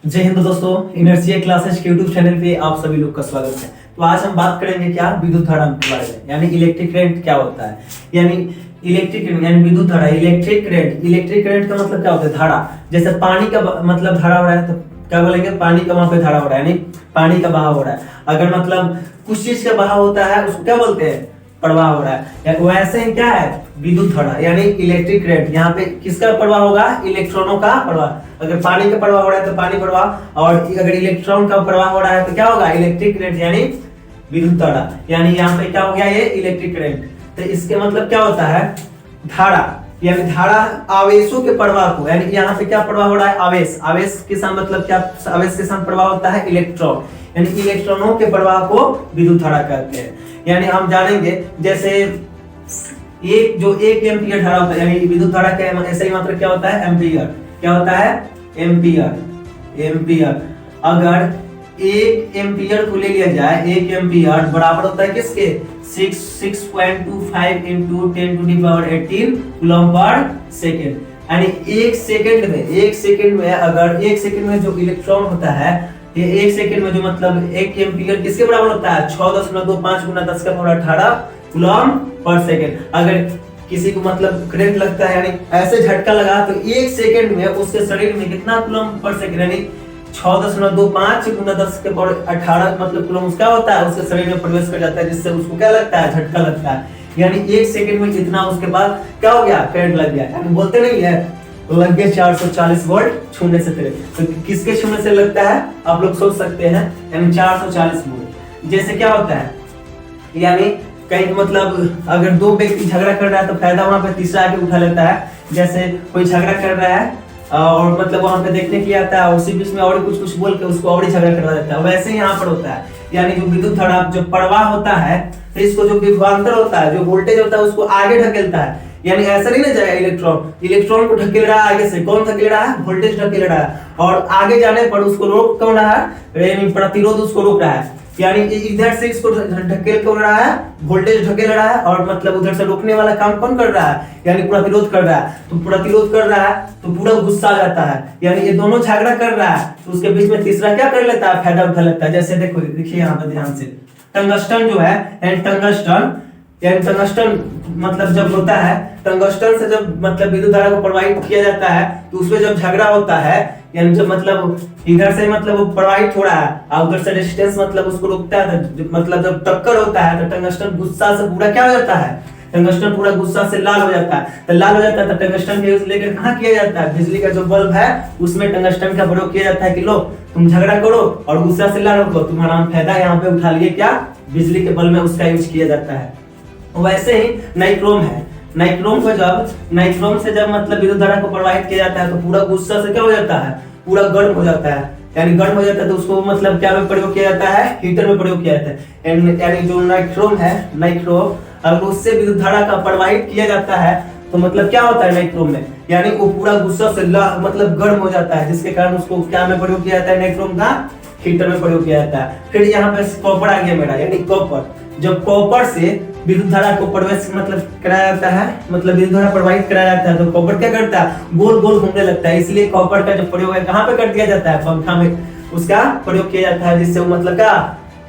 जय हिंद दोस्तों, inertia classes के यूट्यूब चैनल पे आप सभी लोग का स्वागत है। तो आज हम बात करेंगे क्या विद्युत धारा के बारे में, यानी इलेक्ट्रिक करंट क्या होता है। यानी इलेक्ट्रिक यानी विद्युत धारा, इलेक्ट्रिक करंट का मतलब क्या होता है, धारा। जैसे पानी का मतलब धारा हो रहा है तो क्या बोलेंगे, पानी का वहां पे धारा हो रहा है, यानी पानी का बहाव हो रहा है। अगर मतलब कुछ चीज का बहाव होता है उसको क्या बोलते हैं, प्रवाह हो रहा है। वैसे ही क्या है विद्युत धारा यानी इलेक्ट्रिक करंट, यहाँ पे किसका प्रवाह होगा, इलेक्ट्रॉनों का प्रवाह। अगर पानी का प्रवाह हो रहा है तो पानी प्रवाह, और अगर इलेक्ट्रॉन का प्रवाह हो रहा है तो क्या होगा, इलेक्ट्रिक करंट यानी विद्युत धारा। यानी यहाँ पे क्या हो गया, ये इलेक्ट्रिक करंट। तो इसके मतलब क्या होता है, धारा यानी धारा आवेशों के प्रवाह को, यानी यहाँ पे क्या प्रवाह हो रहा है, आवेश। आवेश के साथ मतलब क्या, आवेश के साथ प्रवाह होता है इलेक्ट्रॉन, यानी इलेक्ट्रॉनों के प्रवाह को विद्युत धारा कहते हैं। यानी हम जानेंगे जैसे एक एम्पियर धारा होता है, यानी विद्युत धारा का ऐसा ही मात्रा क्या होता है, एम्पियर। क्या होता है, एम्पियर। अगर एक एम्पियर को ले लिया जाए, एक एम्पियर बराबर होता है किसके, 6.25 into 10⁻18 कूलम पर सेकेंड। यानी एक सेकेंड में अगर एक सेकेंड में जो इलेक्ट्रॉन होता है, ये एक सेकेंड में जो मतलब एक एम्पियर किसके बराबर होता है, 6.25 गुना 10⁻18 कूलम पर सेकेंड। अगर किसी को मतलब करंट लगता है, यानी ऐसे झटका लगा तो एक सेकेंड में उसके शरीर में कितना कूलम पर सेकेंड, यानी 6.25 गुना 10⁻18 मतलब कूलम उसका होता है, उसके शरीर में प्रवेश कर जाता है, जिससे उसको क्या लगता है, झटका लगता है। यानी एक सेकेंड में कितना उसके बाद क्या हो गया, करंट लग गया। यानी बोलते नहीं है लग गया 440 वोल्ट छूने से तेरे, तो किसके छूने से लगता है आप लोग सोच सकते हैं, यानी 440 वोल्ट। जैसे क्या होता है, यानी कहीं मतलब अगर दो व्यक्ति झगड़ा कर रहा है तो फायदा वहां पे तीसरा आके उठा लेता है। जैसे कोई झगड़ा कर रहा है और मतलब वहां पे देखने के लिए आता है, उसी बीच में और कुछ बोल के उसको और झगड़ा करवा देता है। वैसे ही यहाँ पर होता है, यानी जो विद्युत धारा जो प्रवाह होता है, तो इसको जो विभवांतर होता है, जो वोल्टेज होता है उसको आगे ढकेलता है। यानी ऐसा नहीं ना जाएगा, इलेक्ट्रॉन को ढकेल रहा है आगे से, कौन ढकेल रहा है, वोल्टेज ढकेल रहा है, और आगे जाने पर उसको रोक कौन रहा है, यानी प्रतिरोध उसको रोक रहा है। यानी इधर से इसको ढकेल कौन रहा है, वोल्टेज ढकेल रहा है, और मतलब उधर से रोकने वाला काम कौन कर रहा है, यानी प्रतिरोध कर रहा है। तो प्रतिरोध कर रहा है तो पूरा गुस्सा आ जाता है, यानी ये दोनों झगड़ा कर रहा है, तो उसके बीच में तीसरा क्या कर लेता है, फायदा उठा लेता है। जैसे देखिए यहाँ पे ध्यान से, टंगस्टन जो है, टंगस्टन मतलब जब होता है, टंगस्टन से जब मतलब विद्युत धारा को प्रवाहित किया जाता है, तो उसमें जब झगड़ा होता है, यानी जब मतलब इधर से मतलब वो प्रवाहित हो रहा है और उधर से रेजिस्टेंस मतलब उसको रोकता है, तो मतलब जब टक्कर होता है तो टंगस्टन गुस्सा से पूरा क्या हो जाता है, टंगस्टन पूरा गुस्सा से लाल हो जाता है। तो लाल हो जाता है तो टंगस्टन का यूज लेकर कहाँ किया जाता है, बिजली का जो बल्ब है उसमें टंगस्टन का प्रयोग किया जाता है कि लो तुम झगड़ा करो और गुस्सा से लाल हो, तुम्हारा फायदा यहाँ पे उठा लिए, क्या बिजली के बल्ब में उसका यूज किया जाता है। वैसे ही नाइक्रोम है, नाइक्रोम से जब मतलब विद्युत धारा को प्रवाहित किया जाता है तो पूरा गुस्सा से क्या हो जाता है, पूरा गर्म हो जाता है। यानी गर्म हो जाता है तो उसको मतलब क्या में प्रयोग किया जाता है, हीटर में प्रयोग किया जाता है। यानी जो नाइक्रोम अगर उससे विद्युत धारा का प्रवाहित किया जाता है तो मतलब क्या होता है नाइक्रोम में, यानी वो पूरा गुस्सा से मतलब गर्म हो जाता है, जिसके कारण उसको क्या में प्रयोग किया जाता है, नाइक्रोम का हीटर में प्रयोग किया जाता है। फिर यहाँ पे कॉपर आ गया मेरा, यानी कॉपर। जब कॉपर से विद्युत धारा को प्रवेश मतलब कराया जाता है, मतलब विद्युत धारा प्रवाहित कराया जाता है, तो कॉपर क्या करता है, गोल गोल घूमने लगता है। इसलिए कॉपर का जो प्रयोग है कहाँ पे कर दिया जाता है, पंखा में उसका प्रयोग किया जाता है, जिससे वो मतलब क्या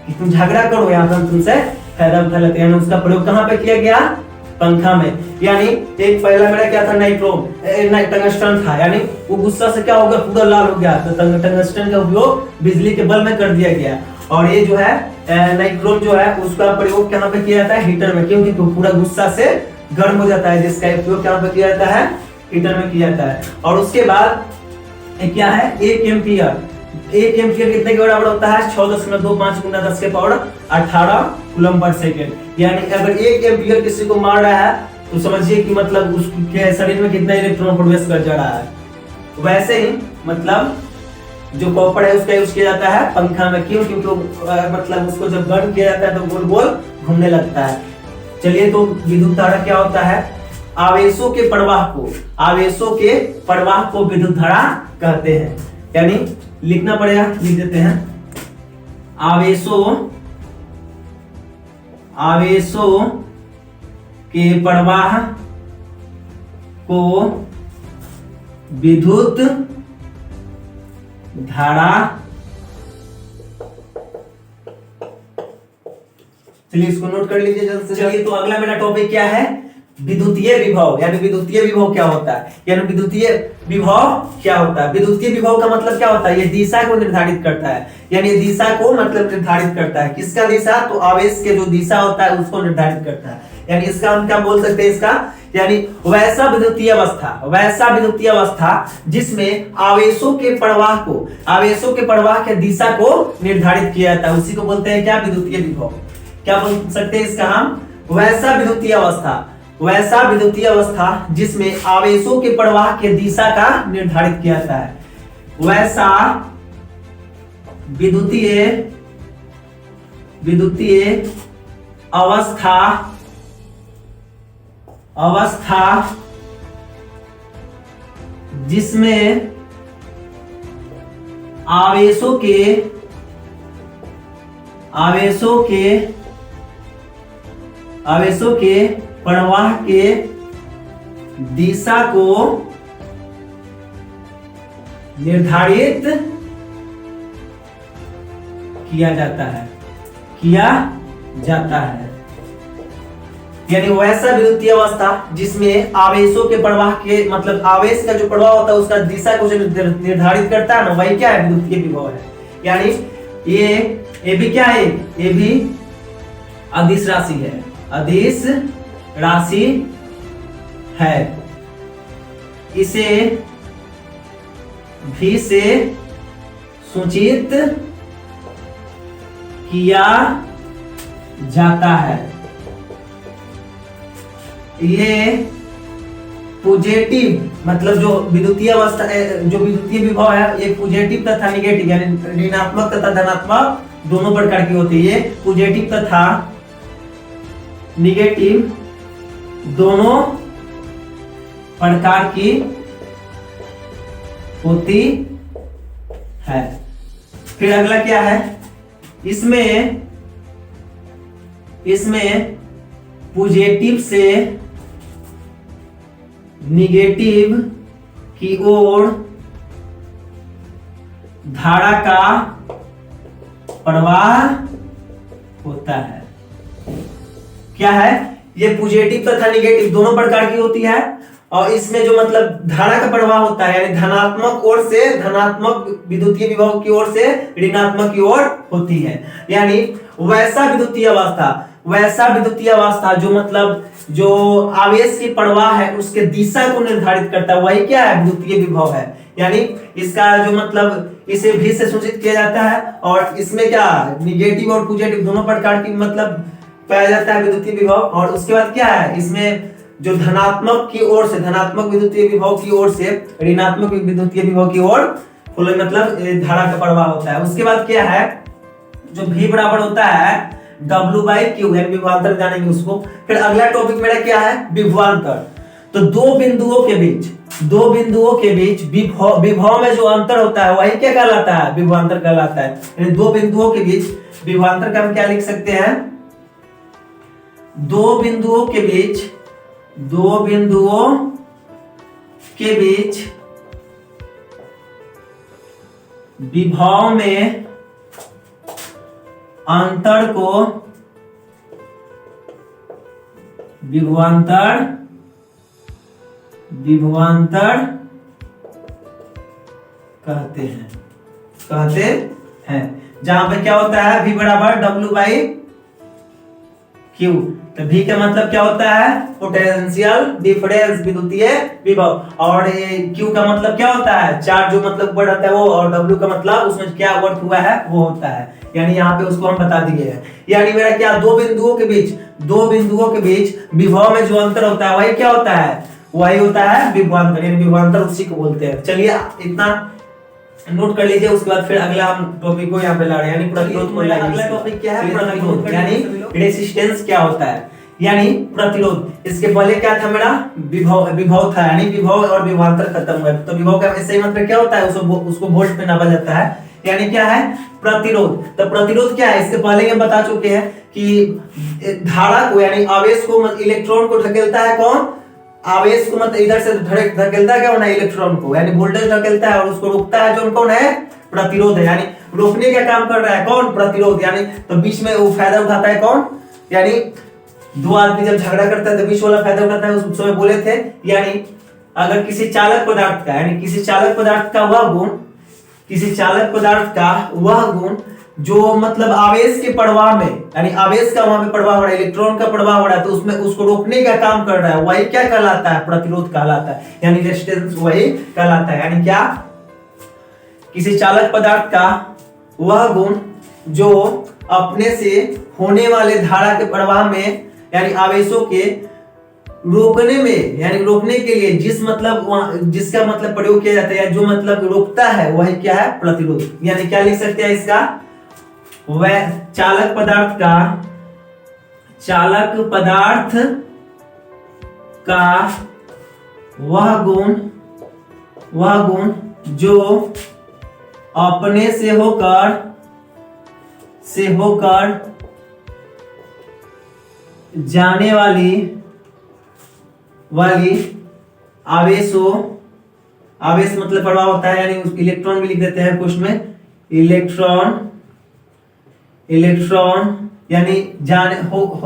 कि तुम झगड़ा करो, यहाँ पर तुमसे फायदा उठा लेते हैं। उसका प्रयोग कहाँ पे किया गया, पंखा में। यानी एक पहला मेरा क्या था, टंगस्टन था, यानी वो गुस्सा से क्या हो गया, पूरा लाल हो गया, तो टंगस्टन का उपयोग बिजली के बल्ब में कर दिया गया। और ये जो है नाइक्रोम जो है उसका प्रयोग कहाँ पे किया जाता है, हीटर में, क्योंकि तो पूरा गुस्सा से गर्म हो जाता है, जिसका उपयोग कहाँ पे किया जाता है, हीटर में किया जाता है। और उसके बाद क्या है, एक एम्पियर कितने के बराबर होता है, 6.25 गुना 10⁻18 कूलम पर सेकेंड। यानी अगर एक एम्पियर किसी को मार रहा है तो समझिए कि मतलब उसके शरीर में कितना इलेक्ट्रॉन प्रवेश कर जा रहा है। वैसे ही मतलब जो कॉपर है उसका यूज किया जाता है पंखा में, क्यों, क्योंकि मतलब उसको जब गर्म किया जाता है तो गोल गोल घूमने लगता है। चलिए, तो विद्युत धारा क्या होता है, आवेशों के प्रवाह को विद्युत धारा कहते हैं। यानी लिखना पड़ेगा, लिख देते हैं, आवेशों के प्रवाह को विद्युत धारा, चलिए इसको नोट कर लीजिए जल्द से। चलिए तो अगला मेरा टॉपिक क्या है, विद्युतीय विभव। यानी विद्युतीय विभव क्या होता है, यानी विद्युतीय विभव क्या होता है। विद्युतीय विभव का मतलब क्या होता है, ये दिशा को निर्धारित करता है। यानी दिशा को मतलब निर्धारित करता है, किसका दिशा, तो आवेश के जो दिशा होता है उसको निर्धारित करता है। यानी इसका हम क्या बोल सकते हैं, इसका यानी वैसा विद्युतीय अवस्था जिसमें आवेशों के प्रवाह के दिशा को निर्धारित किया जाता है, उसी को बोलते हैं क्या, विद्युतीय विभव। क्या बोल सकते हैं इसका हम, वैसा विद्युतीय अवस्था जिसमें आवेशों के प्रवाह के दिशा का निर्धारित किया जाता है। वैसा विद्युतीय अवस्था जिसमें आवेशों के प्रवाह के दिशा को निर्धारित किया जाता है। यानी वैसा विद्युतीय अवस्था जिसमें आवेशों के प्रवाह के मतलब आवेश का जो प्रवाह होता है उसका दिशा को निर्धारित करता है ना, वही क्या है, विद्युतीय विभव है। यानी ये भी क्या है, ये भी अदिश राशि है। इसे भी से सूचित किया जाता है। ये पॉजिटिव मतलब जो विद्युतीय अवस्था जो विद्युतीय विभव है, ये पॉजिटिव तथा निगेटिव यानी ऋणात्मक तथा धनात्मक दोनों प्रकार की होती है। पॉजिटिव तथा निगेटिव दोनों प्रकार की होती है। फिर अगला क्या है, इसमें पॉजिटिव से निगेटिव की ओर धारा का प्रवाह होता है। क्या है, ये पॉजिटिव तथा निगेटिव दोनों प्रकार की होती है और इसमें जो मतलब धारा का प्रवाह होता है यानी धनात्मक ओर से धनात्मक विद्युतीय विभव की ओर से ऋणात्मक की ओर होती है। यानी वैसा विद्युतीय अवस्था जो मतलब जो आवेश की प्रवाह है उसके दिशा को निर्धारित करता है, वही क्या है, विद्युतीय विभव है। यानी इसका जो मतलब इसे भी से सूचित किया जाता है और इसमें क्या निगेटिव और पॉजिटिव दोनों प्रकार की मतलब पाया जाता है विद्युतीय विभव। और उसके बाद क्या है, इसमें जो धनात्मक की ओर से धनात्मक विद्युतीय विभव की ओर से ऋणात्मक विद्युतीय विभव की ओर मतलब धारा का प्रवाह होता है। उसके बाद क्या है, जो V बराबर होता है W/Q यानी विभवांतर जानेंगे उसको। फिर अगला टॉपिक मेरा क्या है, विभवांतर। तो दो बिंदुओं के बीच विभव में जो अंतर होता है वही क्या कहलाता है, विभवांतर कहलाता है। यानी दो बिंदुओं के बीच विभवांतर का हम क्या लिख सकते हैं, दो बिंदुओं के बीच विभव में अंतर को विभवांतर कहते हैं। जहां पे क्या होता है, V बराबर W/Q। तो V का मतलब क्या होता है, पोटेंशियल डिफरेंस विद्युतीय विभव। और Q का मतलब क्या होता है, चार्ज जो मतलब बढ़ जाता है वो, और W का मतलब उसमें क्या वर्क हुआ है वो होता है। यानी यहाँ पे उसको हम बता दिए हैं। यानी मेरा क्या, दो बिंदुओं के बीच विभव में जो अंतर होता है वही क्या होता है, वही होता है विभवांतर। यानी विभवांतर उसी को बोलते हैं। चलिए इतना नोट कर लीजिए। उसके बाद फिर अगला हम टॉपिक को यहाँ पे ला रहे हैं, यानी प्रतिरोध को लाएंगे। अगला टॉपिक क्या है, प्रतिरोध यानी रेजिस्टेंस क्या होता है, यानी प्रतिरोध। इसके पहले क्या था मेरा, विभव था, यानी विभव और विभवांतर खत्म हुआ। तो विभव का ऐसे ही मतलब क्या होता है, उसको वोल्ट पे नापा जाता है। यानी क्या है, प्रतिरोध। तो प्रतिरोध क्या है, इसके पहले हम बता चुके हैं कि धारा को यानी आवेश को इलेक्ट्रॉन को ढकेलता है कौन, आवेश को मतलब इधर से धकेलता है क्या होना, इलेक्ट्रॉन को, यानी वोल्टेज ढकेलता है और उसको रोकता है जो कौन है, प्रतिरोध है, यानी रोकने का काम कर रहा है कौन? प्रतिरोध। यानी तो बीच में वो फायदा उठाता है कौन? यानी दो आदमी जब झगड़ा करता है तो बीच वाला फायदा उठाता है, उस समय बोले थे। यानी अगर किसी चालक पदार्थ का, यानी किसी चालक पदार्थ का वह गुण, किसी चालक पदार्थ का वह गुण जो मतलब आवेश के प्रवाह में, यानी आवेश का वहां पे प्रवाह हो रहा है, इलेक्ट्रॉन का प्रवाह हो रहा है, तो उसमें उसको रोकने का काम कर रहा है, वही क्या कहलाता है? प्रतिरोध कहलाता है, यानी रेजिस्टेंस वही कहलाता है। यानी क्या? किसी चालक पदार्थ का वह गुण जो अपने से होने वाले धारा के प्रवाह में, यानी आवेशों के रोकने में, यानी रोकने के लिए जिस मतलब जिसका मतलब प्रयोग किया जाता है, या जो मतलब रोकता है, वही क्या है? प्रतिरोध। यानी क्या लिख सकते हैं इसका? वह चालक पदार्थ का वह गुण जो अपने से होकर जाने वाली आवेश मतलब प्रवाह होता है, यानी इलेक्ट्रॉन भी लिख देते हैं कुछ में, इलेक्ट्रॉन यानी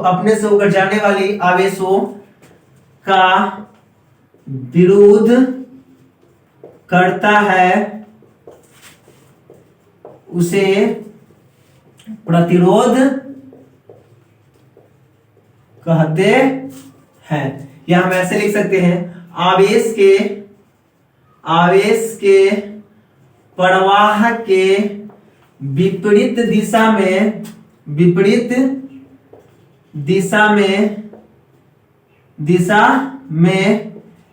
अपने से होकर जाने वाली आवेशों का विरोध करता है, उसे प्रतिरोध कहते हैं। या हम ऐसे लिख सकते हैं, आवेश के प्रवाह के विपरीत दिशा में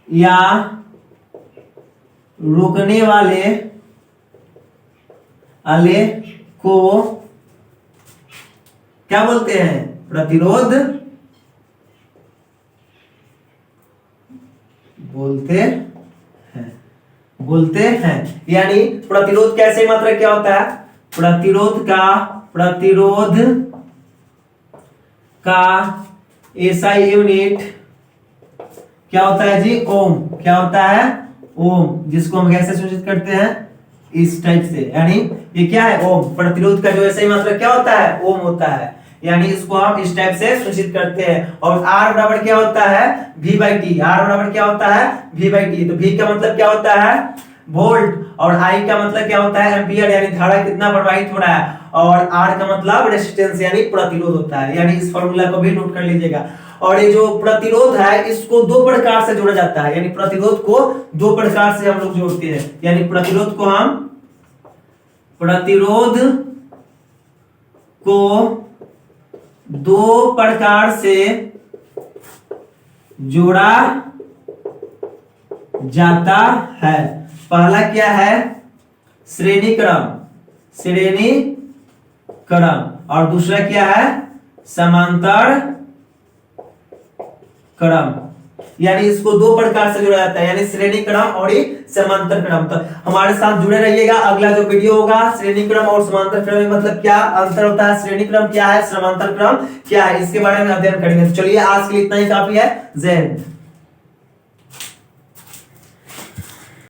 या रोकने वाले को क्या बोलते हैं? प्रतिरोध बोलते हैं। यानी प्रतिरोध कैसे मात्रक क्या होता है? प्रतिरोध का एसआई यूनिट क्या होता है जी? ओम। क्या होता है? ओम, जिसको हम कैसे सूचित करते हैं? इस टाइप से। यानी ये क्या है? ओम। प्रतिरोध का जो एसआई मात्रक क्या होता है? ओम होता है। यानी इसको हम इस टाइप से सूचित करते हैं। और R बराबर क्या होता है? V/T। R बराबर क्या होता है? V/T। तो V का मतलब क्या होता है? वोल्ट। और I का मतलब क्या होता है? एम्पियर, यानी धारा कितना प्रवाहित हो रहा है। और R का मतलब रेजिस्टेंस यानी प्रतिरोध होता है। यानी इस फॉर्मूला को भी नोट कर लीजिएगा। और ये जो प्रतिरोध है इसको दो प्रकार से जोड़ा जाता है, यानी प्रतिरोध को दो प्रकार से हम लोग जोड़ते हैं। यानी प्रतिरोध को दो प्रकार से जोड़ा जाता है। पहला क्या है? श्रेणी क्रम। और दूसरा क्या है? समांतर क्रम। यानी इसको दो प्रकार से जोड़ा जाता है, यानी श्रेणी क्रम और समांतर क्रम। तो हमारे साथ जुड़े रहिएगा। अगला जो वीडियो होगा श्रेणी क्रम और समांतर क्रम में मतलब क्या अंतर होता है, श्रेणी क्रम क्या है, समांतर क्रम क्या है, इसके बारे में अध्ययन करेंगे। तो चलिए आज के लिए इतना ही काफी है। जय हिंद।